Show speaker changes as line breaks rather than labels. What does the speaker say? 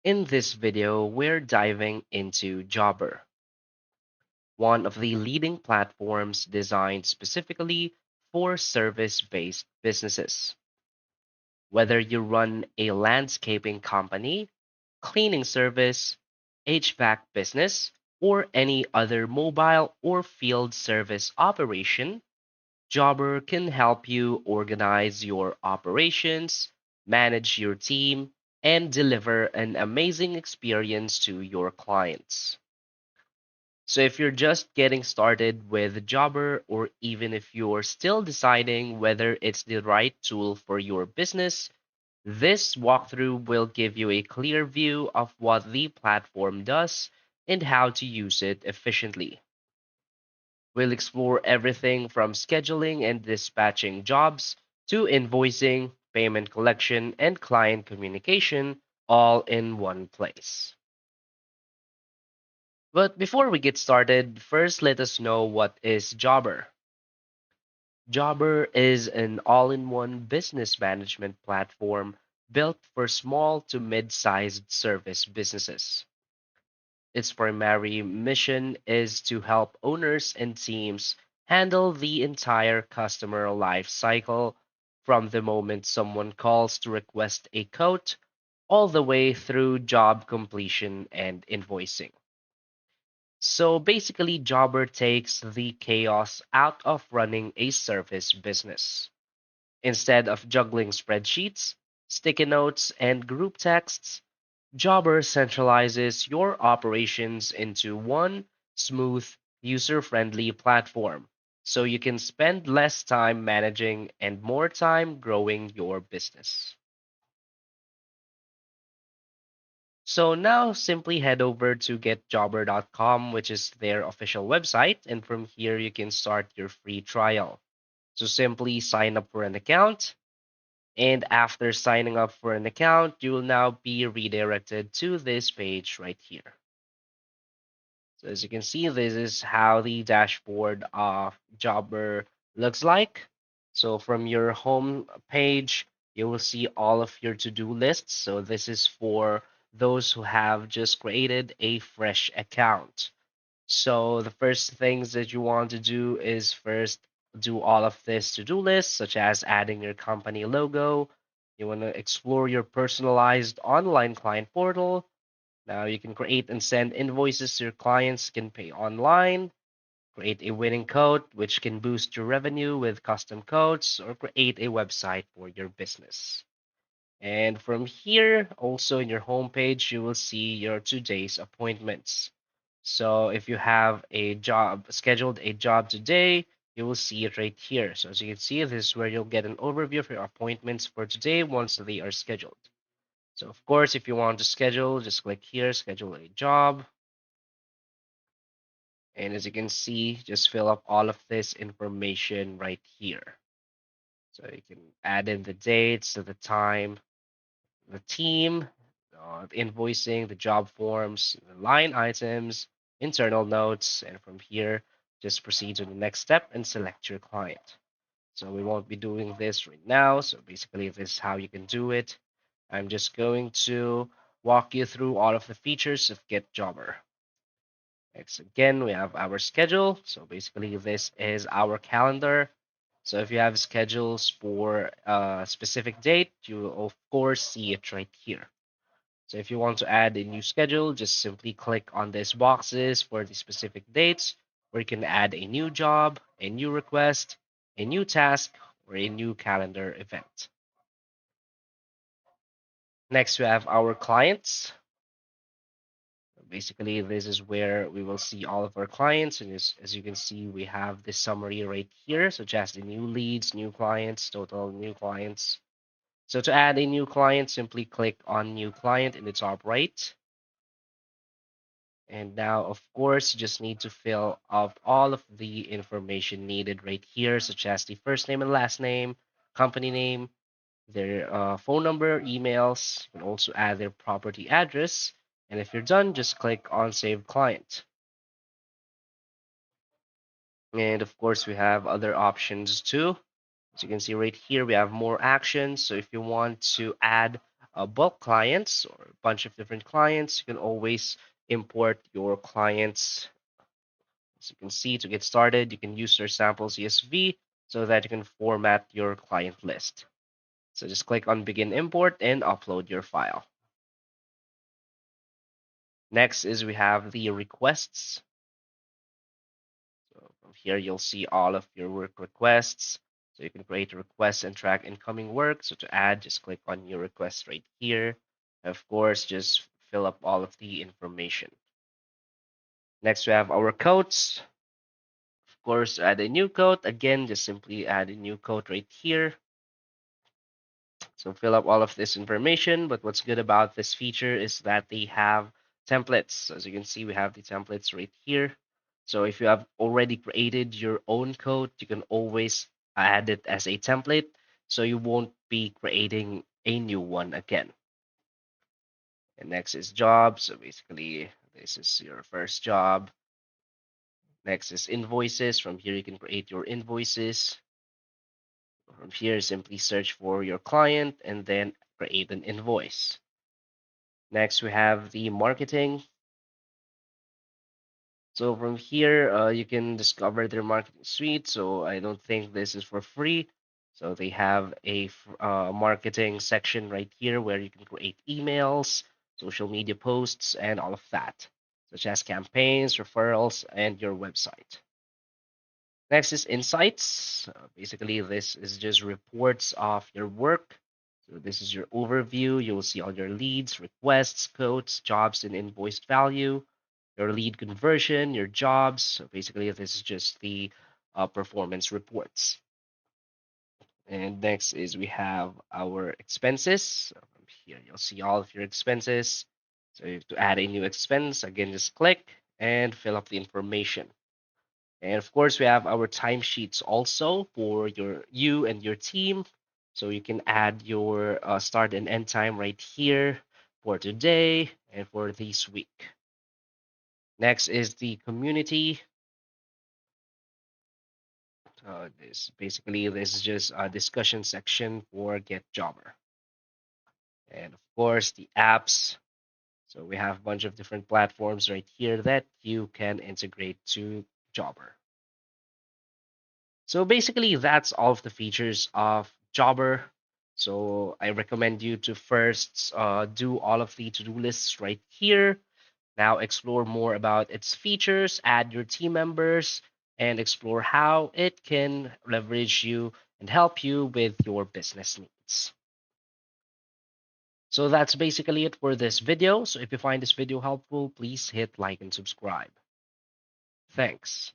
In this video, we're diving into Jobber, one of the leading platforms designed specifically for service-based businesses. Whether you run a landscaping company, cleaning service, HVAC business, or any other mobile or field service operation, Jobber can help you organize your operations, manage your team, and deliver an amazing experience to your clients. So, if you're just getting started with Jobber, or even if you're still deciding whether it's the right tool for your business, this walkthrough will give you a clear view of what the platform does and how to use it efficiently. We'll explore everything from scheduling and dispatching jobs to invoicing, payment collection, and client communication all in one place. But before we get started, first let us know what is Jobber. Jobber is an all-in-one business management platform built for small to mid-sized service businesses. Its primary mission is to help owners and teams handle the entire customer life cycle from the moment someone calls to request a quote all the way through job completion and invoicing. So basically, Jobber takes the chaos out of running a service business. Instead of juggling spreadsheets, sticky notes, and group texts, Jobber centralizes your operations into one smooth, user friendly platform so you can spend less time managing and more time growing your business. So now simply head over to getjobber.com, which is their official website, and from here you can start your free trial. So simply sign up for an account, and after signing up for an account, you will now be redirected to this page right here. So as you can see, this is how the dashboard of Jobber looks like. So from your home page, you will see all of your to-do lists. So this is for those who have just created a fresh account. So the first things that you want to do is first do all of this to-do list, such as adding your company logo. You want to explore your personalized online client portal. Now you can create and send invoices your clients can pay online, create a winning code which can boost your revenue with custom codes, or create a website for your business. And from here, also in your homepage, you will see your today's appointments. So if you have a job scheduled a job today, you will see it right here. So as you can see, this is where you'll get an overview of your appointments for today once they are scheduled. So of course, if you want to schedule, just click here, schedule a job. And as you can see, just fill up all of this information right here. So you can add in the dates, the time, the team, the invoicing, the job forms, the line items, internal notes, and from here, just proceed to the next step and select your client. So we won't be doing this right now. So basically, this is how you can do it. I'm just going to walk you through all of the features of GetJobber. Next, again, we have our schedule. So basically, this is our calendar. So if you have schedules for a specific date, you will of course see it right here. So if you want to add a new schedule, just simply click on these boxes for the specific dates, where you can add a new job, a new request, a new task, or a new calendar event. Next, we have our clients. Basically, this is where we will see all of our clients. And as you can see, we have this summary right here, such as the new leads, new clients, total new clients. So to add a new client, simply click on new client in the top right. And now, of course, you just need to fill up all of the information needed right here, such as the first name and last name, company name, their phone number, emails. You can also add their property address. And if you're done, just click on Save Client. And of course, we have other options too. As you can see right here, we have more actions. So if you want to add bulk clients or a bunch of different clients, you can always import your clients. As you can see, to get started, you can use your sample CSV so that you can format your client list. So just click on begin import and upload your file. Next is we have the requests. So from here, you'll see all of your work requests. So you can create a request and track incoming work. So to add, just click on your request right here. Of course, just fill up all of the information. Next, we have our codes. Of course, to add a new code. Again, just simply add a new code right here. So fill up all of this information. But what's good about this feature is that they have templates. So as you can see, we have the templates right here. So if you have already created your own code, you can always add it as a template. So you won't be creating a new one again. And next is jobs. So basically, this is your first job. Next is invoices. From here, you can create your invoices. From here, simply search for your client and then create an invoice. Next, we have the marketing. So from here, you can discover their marketing suite. So I don't think this is for free. So they have a marketing section right here where you can create emails, social media posts, and all of that, such as campaigns, referrals, and your website. Next is insights. Basically, this is just reports of your work. So this is your overview. You will see all your leads, requests, quotes, jobs, and invoiced value, your lead conversion, your jobs. So basically, this is just the performance reports. And next is we have our expenses. So from here, you'll see all of your expenses. So to add a new expense, again, just click and fill up the information. And of course, we have our timesheets also for you and your team. So you can add your start and end time right here for today and for this week. Next is the community. This is just a discussion section for Get Jobber. And of course, the apps. So we have a bunch of different platforms right here that you can integrate to Jobber. So basically, that's all of the features of Jobber. So I recommend you to first do all of the to-do lists right here. Now explore more about its features, add your team members, and explore how it can leverage you and help you with your business needs. So that's basically it for this video. So if you find this video helpful, please hit like and subscribe. Thanks.